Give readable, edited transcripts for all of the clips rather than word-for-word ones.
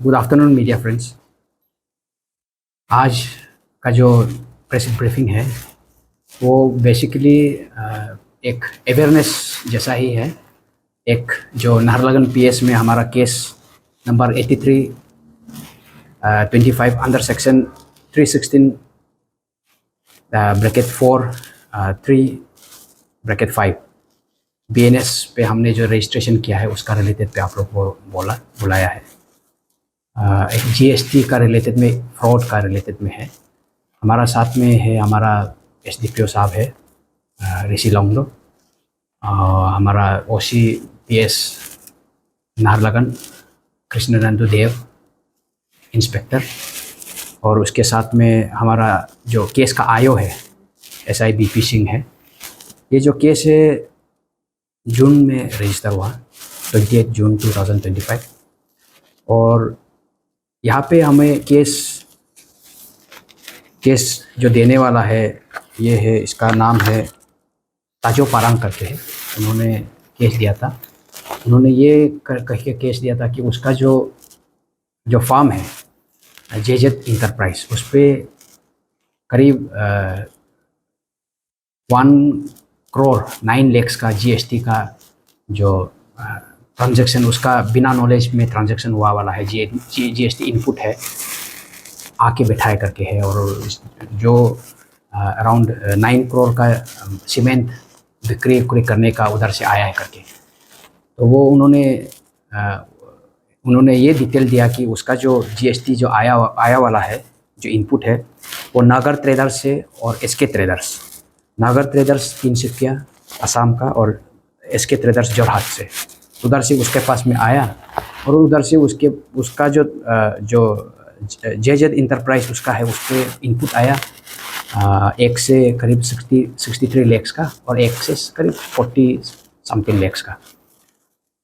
Good afternoon media friends. आज का जो प्रेस ब्रीफिंग है वो बेसिकली एक अवेयरनेस जैसा ही है। एक जो नाहरलगन पीएस में हमारा case number 83 25 under section 316 bracket 4 3 bracket 5 BNS पे हमने जो रजिस्ट्रेशन किया है उसका रिलेटेड पे आप लोग को बुलाया है। एक GST का रिलेटेड में, फ्रॉड का रिलेटेड में है। हमारा साथ में है हमारा SDPO साहब है ऋषि लोंगडो, हमारा OCPS नाहरलगन कृष्णनंदू देव इंस्पेक्टर, और उसके साथ में हमारा जो केस का आयो है SI BP सिंह है। ये जो केस है जून में रजिस्टर हुआ, 28 जून 2025, और यहाँ पे हमें केस जो देने वाला है ये है, इसका नाम है ताजो पारांग करके है। उन्होंने केस दिया था, उन्होंने ये कह के केस दिया था कि उसका जो फार्म है जेजेड इंटरप्राइज, उस पर करीब 1,09,00,000 का GST का जो ट्रांजैक्शन उसका बिना नॉलेज में ट्रांजैक्शन हुआ वाला है। GST इनपुट है आके बिठाए करके है, और जो अराउंड 9 करोड़ का सीमेंट बिक्री करने का उधर से आया है करके। तो वो उन्होंने ये डिटेल दिया कि उसका जो GST जो आया वाला है, जो इनपुट है वो नागर ट्रेडर्स से और SK ट्रेडर्स, नागर ट्रेडर्स तिनसुकिया असम का और SK ट्रेडर्स जोरहाट से, उधर से उसके पास में आया, और उधर से उसका जो जेजेड इंटरप्राइज उसका है उस पर इनपुट आया एक से करीब 63 लाख का और एक से करीब 40 समथिंग लाख का।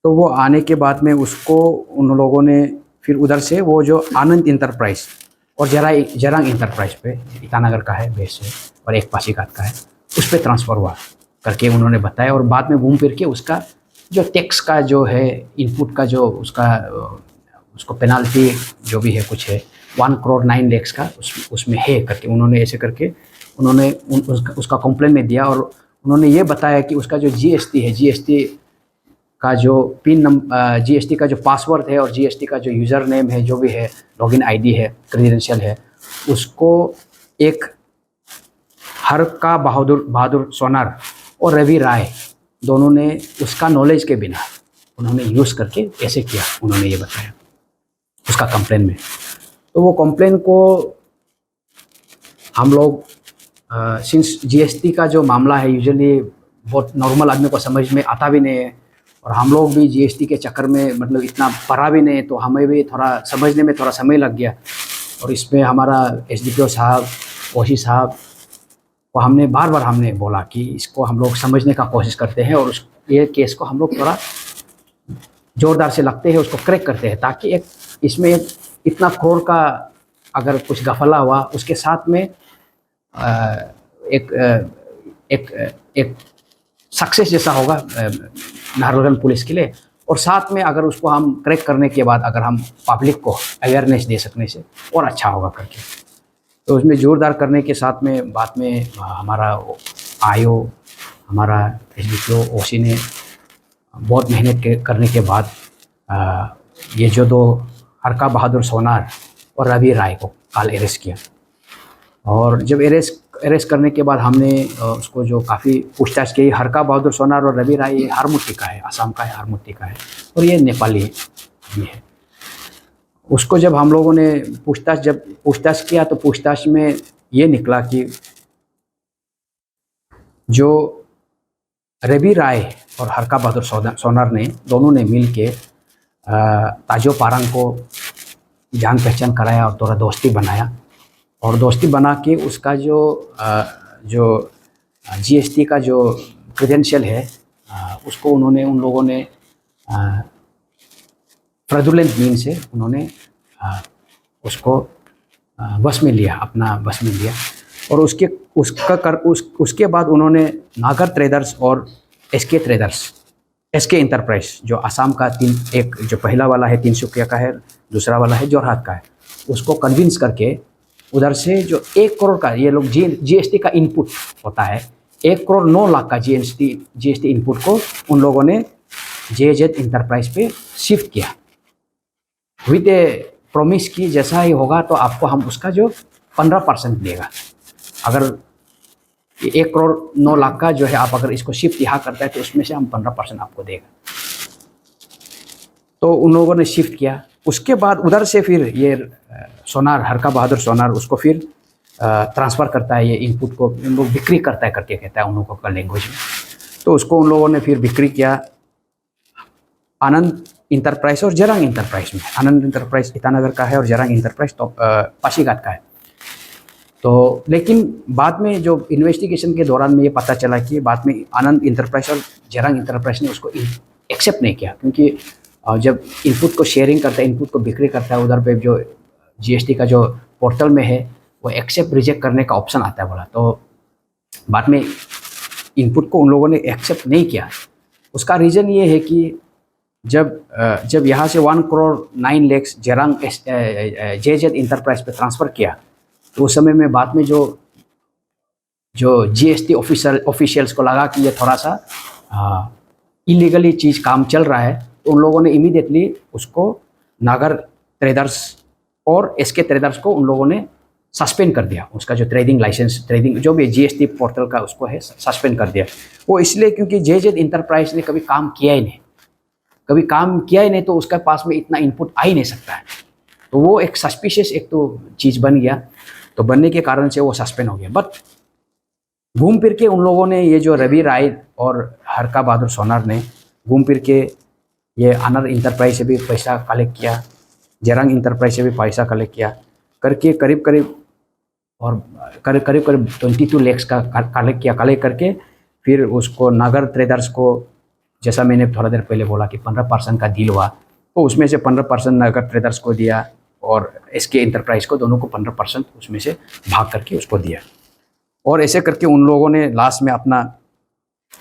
तो वो आने के बाद में उसको उन लोगों ने फिर उधर से वो जो आनंद इंटरप्राइज और जरांग इंटरप्राइज पे ईटानगर का है बेस है और एक पासीघाट का है, उस पर ट्रांसफ़र हुआ करके उन्होंने बताया। और बाद में घूम फिर के उसका जो टैक्स का जो है इनपुट का जो उसको पेनाल्टी जो भी है कुछ है 1,09,00,000 का उसमें है करके उन्होंने ऐसे करके उसका कंप्लेंट में दिया। और उन्होंने ये बताया कि उसका जो GST है, GST का जो पिन नंबर, GST का जो पासवर्ड है और GST का जो यूज़र नेम है, जो भी है लॉगिन ID है, क्रेडेंशियल है, उसको एक हरका बहादुर सोनार और रवि राय दोनों ने उसका नॉलेज के बिना उन्होंने यूज़ करके ऐसे किया, उन्होंने ये बताया उसका कंप्लेन में। तो वो कंप्लेन को हम लोग सिंस GST का जो मामला है यूजुअली बहुत नॉर्मल आदमी को समझ में आता भी नहीं है, और हम लोग भी GST के चक्कर में मतलब इतना पढ़ा भी नहीं, तो हमें भी थोड़ा समझने में थोड़ा समय लग गया। और इसमें हमारा SDPO साहब, OC साहब को हमने बार बार बोला कि इसको हम लोग समझने का कोशिश करते हैं और ये केस को हम लोग थोड़ा ज़ोरदार से लगते हैं, उसको क्रैक करते हैं, ताकि इसमें इतना करोड़ का अगर कुछ गफला हुआ उसके साथ में एक सक्सेस जैसा होगा नाहरलगुन पुलिस के लिए। और साथ में अगर उसको हम क्रैक करने के बाद अगर हम पब्लिक को अवेयरनेस दे सकने से और अच्छा होगा करके, तो उसमें जोरदार करने के साथ में बाद में हमारा आयो, हमारा SDPO OC ने बहुत मेहनत करने के बाद ये जो दो हरका बहादुर सोनार और रवि राय को कल अरेस्ट किया। और जब अरेस्ट करने के बाद हमने उसको जो काफ़ी पूछताछ की, हरका बहादुर सोनार और रवि राय ये हारमुट्टी का है, असम का है, हारमुट्टी का है, और ये नेपाली है। उसको जब हम लोगों ने पूछताछ किया तो पूछताछ में ये निकला कि जो रवि राय और हरका बहादुर सोनार ने दोनों ने मिल के ताजो पारांग को जान पहचान कराया और थोड़ा दोस्ती बनाया, और दोस्ती बना के उसका जो GST का जो क्रेडेंशियल है उसको उन लोगों ने फ्रॉडुलेंट मीन से उन्होंने उसको बस में लिया, अपना बस में लिया। और उसके बाद उन्होंने नागर ट्रेडर्स और SK ट्रेडर्स एसके इंटरप्राइज जो असम का एक जो पहला वाला है तिनसुकिया का है, दूसरा वाला है जोरहाट का है, उसको कन्विंस करके उधर से जो 1 करोड़ का ये लोग जीएसटी का इनपुट होता है, 1,09,00,000 का जीएसटी इनपुट को उन लोगों ने जेजेड इंटरप्राइज पे शिफ्ट किया विद ए प्रॉमिस की जैसा ही होगा तो आपको हम उसका जो 15% देगा। अगर 1,09,00,000 का जो है आप अगर इसको शिफ्ट यहाँ करता है तो उसमें से हम 15% आपको देगा। तो उन लोगों ने शिफ्ट किया। उसके बाद उधर से फिर ये सोनार, हरका बहादुर सोनार उसको फिर ट्रांसफ़र करता है, ये इनपुट को उन लोग बिक्री करता है करके कहता है उन लोगों का लैंग्वेज में। तो उसको उन लोगों ने फिर बिक्री किया आनंद इंटरप्राइज और जरांग इंटरप्राइज में। आनंद इंटरप्राइज ईटानगर का है और जरांग इंटरप्राइज तो पासीघाट का है। तो लेकिन बाद में जो इन्वेस्टिगेशन के दौरान में ये पता चला कि बाद में आनंद इंटरप्राइज और जरांग इंटरप्राइज ने उसको एक्सेप्ट नहीं किया, क्योंकि जब इनपुट को शेयरिंग करता है, इनपुट को बिक्री करता है, उधर पे जो जीएसटी का जो पोर्टल में है वो एक्सेप्ट रिजेक्ट करने का ऑप्शन आता है बोला। तो बाद में इनपुट को उन लोगों ने एक्सेप्ट नहीं किया। उसका रीज़न ये है कि जब यहाँ से 1,09,00,000 जरांग जेजेड इंटरप्राइज पे ट्रांसफ़र किया तो उस समय में बाद में जो जीएसटी ऑफिशियल्स को लगा कि ये थोड़ा सा इलीगली चीज़ काम चल रहा है, तो उन लोगों ने इमीडिएटली उसको नागर ट्रेडर्स और एसके ट्रेडर्स को उन लोगों ने सस्पेंड कर दिया। उसका जो ट्रेडिंग लाइसेंस, ट्रेडिंग जो भी जीएसटी पोर्टल का उसको है सस्पेंड कर दिया। वो इसलिए क्योंकि जेजेड इंटरप्राइज ने कभी काम किया ही नहीं, तो उसके पास में इतना इनपुट आ ही नहीं सकता है। तो वो एक सस्पिशियस एक तो चीज़ बन गया, तो बनने के कारण से वो सस्पेंड हो गया। बट घूम फिर के उन लोगों ने ये जो रवि राय और हरका बहादुर सोनार ने घूम फिर के ये आनंद इंटरप्राइज से भी पैसा कलेक्ट किया, जरांग इंटरप्राइज से भी पैसा कलेक्ट किया करके करीब करीब 22 लाख का कलेक्ट किया। कलेक्ट करके फिर उसको नागर ट्रेडर्स को, जैसा मैंने थोड़ा देर पहले बोला कि 15% का डील हुआ, तो उसमें से 15% नागर ट्रेडर्स को दिया और एसके इंटरप्राइज को, दोनों को 15% उसमें से भाग करके उसको दिया। और ऐसे करके उन लोगों ने लास्ट में अपना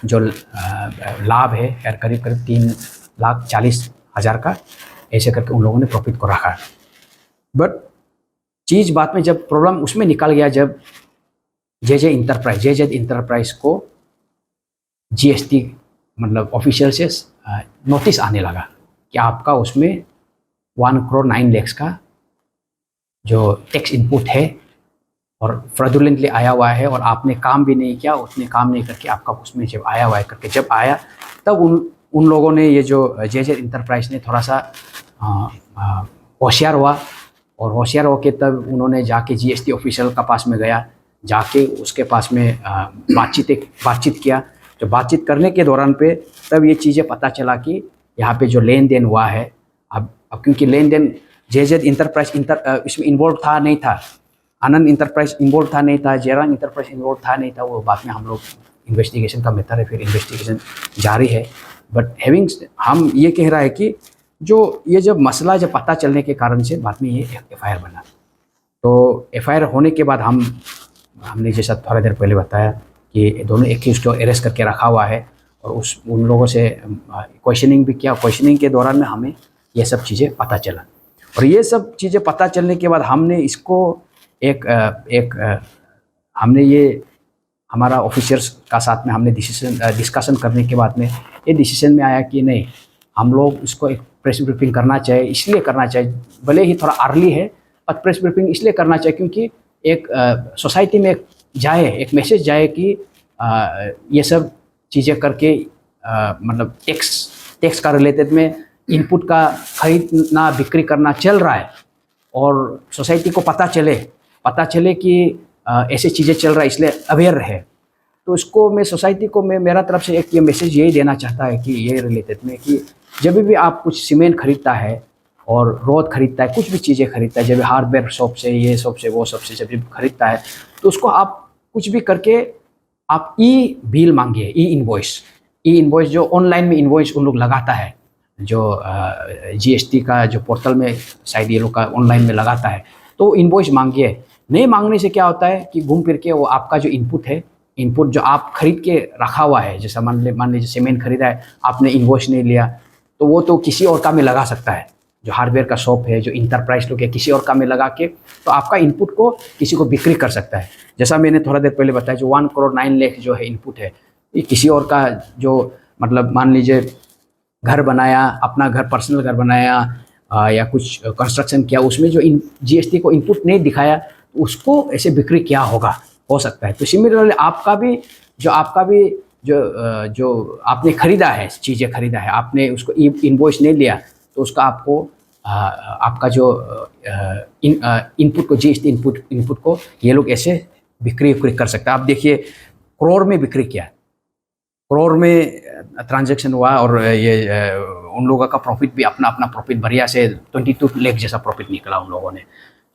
जो लाभ है यार करीब 3,40,000 का, ऐसे करके उन लोगों ने प्रॉफिट को रखा। बट चीज़ बाद में जब प्रॉब्लम उसमें निकल गया, जब जेजेड इंटरप्राइज को जीएसटी मतलब ऑफिशियल से नोटिस आने लगा कि आपका उसमें 1,09,00,000 का जो टैक्स इनपुट है और फ्रॉडुलेंटली आया हुआ है और आपने काम भी नहीं किया, उसने काम नहीं करके आपका उसमें जब आया हुआ है करके जब आया, तब उन लोगों ने ये जो जेजेड इंटरप्राइज ने थोड़ा सा होशियार हुआ। और होशियार होके तब उन्होंने जाके जीएसटी ऑफिशियल का पास में गया, जाके उसके पास में बातचीत किया। जो बातचीत करने के दौरान पे तब ये चीज़ें पता चला कि यहाँ पे जो लेन देन हुआ है, अब क्योंकि लेन देन जेजेड इंटरप्राइज इसमें इन्वॉल्व था नहीं था, आनंद इंटरप्राइज इन्वॉल्व था नहीं था, जरांग इंटरप्राइज इन्वॉल्व था नहीं था, वो बाद में हम लोग इन्वेस्टिगेशन का मेथड है, फिर इन्वेस्टिगेशन जारी है। बट हम ये कह रहा है कि जो ये जब मसला जब पता चलने के कारण से बाद में ये एफआईआर बना। तो एफआईआर होने के बाद हमने जैसा थोड़ा देर पहले बताया कि दोनों एक्यूज को अरेस्ट करके रखा हुआ है और उन लोगों से क्वेश्चनिंग भी किया। क्वेश्चनिंग के दौरान में हमें ये सब चीज़ें पता चला और ये सब चीज़ें पता चलने के बाद हमने इसको हमने ये हमारा ऑफिसर्स का साथ में हमने डिस्कशन करने के बाद में ये डिसीजन में आया कि नहीं, हम लोग इसको एक प्रेस ब्रीफिंग करना चाहिए। इसलिए करना चाहिए, भले ही थोड़ा अर्ली है, पर प्रेस ब्रीफिंग इसलिए करना चाहिए क्योंकि एक सोसाइटी में एक मैसेज जाए कि ये सब चीज़ें करके मतलब टैक्स का रिलेटेड में इनपुट का खरीदना बिक्री करना चल रहा है और सोसाइटी को पता चले कि ऐसी चीज़ें चल रहा है, इसलिए अवेयर रहे। तो इसको मैं सोसाइटी को मेरा तरफ से एक ये मैसेज यही देना चाहता है कि ये रिलेटेड में कि जब भी आप कुछ सीमेंट खरीदता है और रोड खरीदता है, कुछ भी चीज़ें खरीदता है, जब हार्डवेयर शॉप से, ये शॉप से, वो शॉप से जब भी खरीदता है, तो उसको आप कुछ भी करके आप ई बिल मांगिए, ई इनवॉइस जो ऑनलाइन में इनवॉइस उन लोग लगाता है, जो जीएसटी का जो पोर्टल में शायद ये लोग का ऑनलाइन में लगाता है, तो इनवॉइस मांगिए। नहीं मांगने से क्या होता है कि घूम फिर के वो आपका जो इनपुट है इनपुट जो आप खरीद के रखा हुआ है, जैसा मान लीजिए सीमेंट खरीदा है, आपने इन्वॉइस नहीं लिया, तो वो तो किसी और काम में लगा सकता है। जो हार्डवेयर का शॉप है, जो इंटरप्राइज लोग है, किसी और काम में लगा के तो आपका इनपुट को किसी को बिक्री कर सकता है। जैसा मैंने थोड़ा देर पहले बताया, जो 1 करोड़ 9 लाख जो है इनपुट है, ये किसी और का जो मतलब मान लीजिए घर बनाया, अपना घर पर्सनल घर बनाया या कुछ कंस्ट्रक्शन किया, उसमें जो जीएसटी को इनपुट नहीं दिखाया, तो उसको ऐसे बिक्री क्या हो सकता है। तो सिमिलरली आपका भी जो आपने खरीदा है, चीज़ें खरीदा है, आपने उसको इनवॉइस नहीं लिया, तो उसका आपको आपका जो इनपुट को जीएसटी इनपुट को ये लोग ऐसे बिक्री कर सकते हैं। आप देखिए करोड़ में बिक्री किया, करोड़ में ट्रांजैक्शन हुआ और ये उन लोगों का प्रॉफिट भी अपना प्रॉफिट बढ़िया से 22 लाख जैसा प्रॉफिट निकला उन लोगों ने।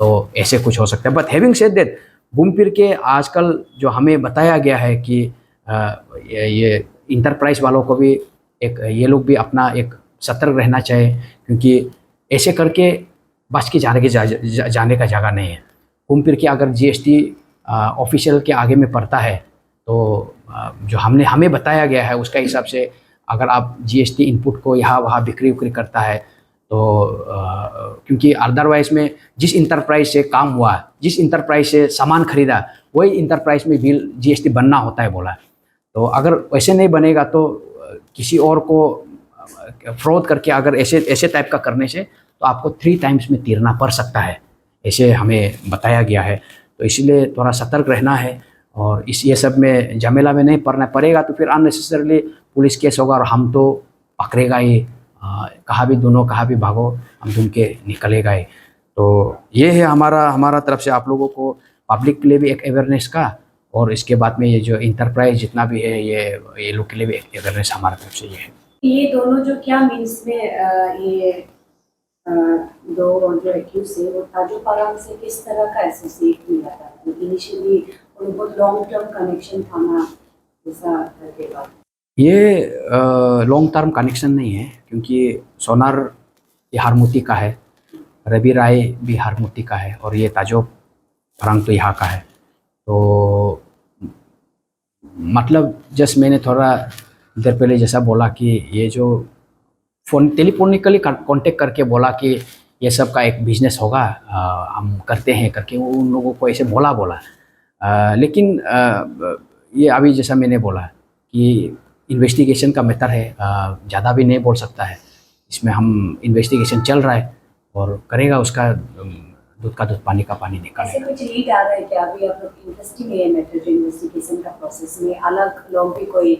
तो ऐसे कुछ हो सकता है। बट हैविंग सेड दैट, घूम फिर के आजकल जो हमें बताया गया है कि ये इंटरप्राइज वालों को भी ये लोग भी अपना एक सतर्क रहना चाहिए, क्योंकि ऐसे करके बच के जाने का जगह नहीं है। घूम फिर के अगर जीएसटी ऑफिशियल के आगे में पड़ता है, तो जो हमें बताया गया है उसका हिसाब से अगर आप जीएसटी इनपुट को यहाँ वहाँ बिक्री करता है, तो क्योंकि अदरवाइज में जिस इंटरप्राइज से काम हुआ, जिस इंटरप्राइज से सामान खरीदा, वही इंटरप्राइज में बिल जीएसटी बनना होता है बोला। तो अगर वैसे नहीं बनेगा तो किसी और को फ्रॉड करके अगर ऐसे टाइप का करने से तो आपको 3 टाइम्स में तीरना पड़ सकता है, ऐसे हमें बताया गया है। तो इसलिए थोड़ा सतर्क रहना है और ये सब में झमेला में नहीं पड़ना पड़ेगा, तो फिर अननेसेसरली पुलिस केस होगा और हम तो पकड़ेगा ही, कहाँ भी भागो, हम ढूंढ के निकलेगा ही। तो ये है हमारा तरफ से आप लोगों को, पब्लिक के लिए भी एक अवेयरनेस का, और इसके बाद में ये जो इंटरप्राइज जितना भी है ये लोग के लिए भी एक अवेयरनेस हमारा तरफ से ये है। ये दोनों जो क्या मीन्स में ये दो जो एक्यूज है, वो ताजो पाराम से किस तरह का एसोसिएट मिला था? इनिशियली बहुत लॉन्ग टर्म कनेक्शन था ना, ऐसा करके बात? ये लॉन्ग टर्म कनेक्शन नहीं है, क्योंकि सोनार ये हारमूती का है, रवि राय भी हारमूती का है, और ये ताजो फरंग तो यहाँ का है। तो मतलब जस्ट मैंने थोड़ा देर पहले जैसा बोला कि ये जो टेलीफोनिकली कांटेक्ट करके बोला कि ये सब का एक बिजनेस होगा, हम करते हैं करके उन लोगों को ऐसे बोला। लेकिन ये अभी जैसा मैंने बोला कि इन्वेस्टिगेशन का मैटर है, ज़्यादा भी नहीं बोल सकता है इसमें। हम इन्वेस्टिगेशन चल रहा है और करेगा उसका दूध का दूध, पानी का पानी निकालेगा। ऐसे कुछ लीड आ रहा है क्या अभी आप लोग इंटरेस्टिंग है मैटर जो इन्वेस्टिगेशन का प्रोसेस में? अलग लोग भी कोई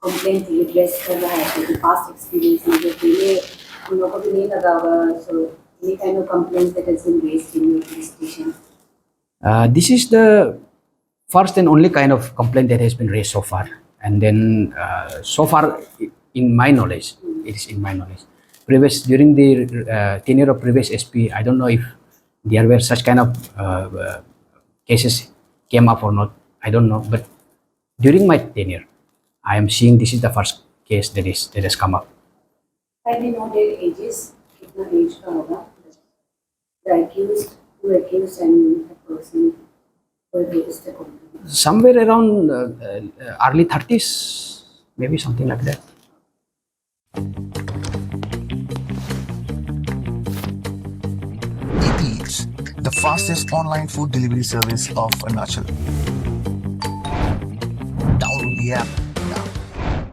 कंप्लेंट एड्रेस कर रहा है, क्योंकि पास्ट एक्सपीरियंस में जो पहले उन लोगों को भी नहीं लगा होगा, so any kind of complaint that has been raised in your investigation? This is the first and only kind of complaint that has been raised so far, and then so far in my knowledge, it is in my knowledge. During the tenure of previous SP, I don't know if there were such kind of cases came up or not. I don't know, but during my tenure, I am seeing this is the first case that has come up. Can we know their ages? कितना as का होगा? The accused, who accused, and the person who raised the complaint? Somewhere around early 30s, maybe something like that. Eats, the fastest online food delivery service of Arunachal. Download the app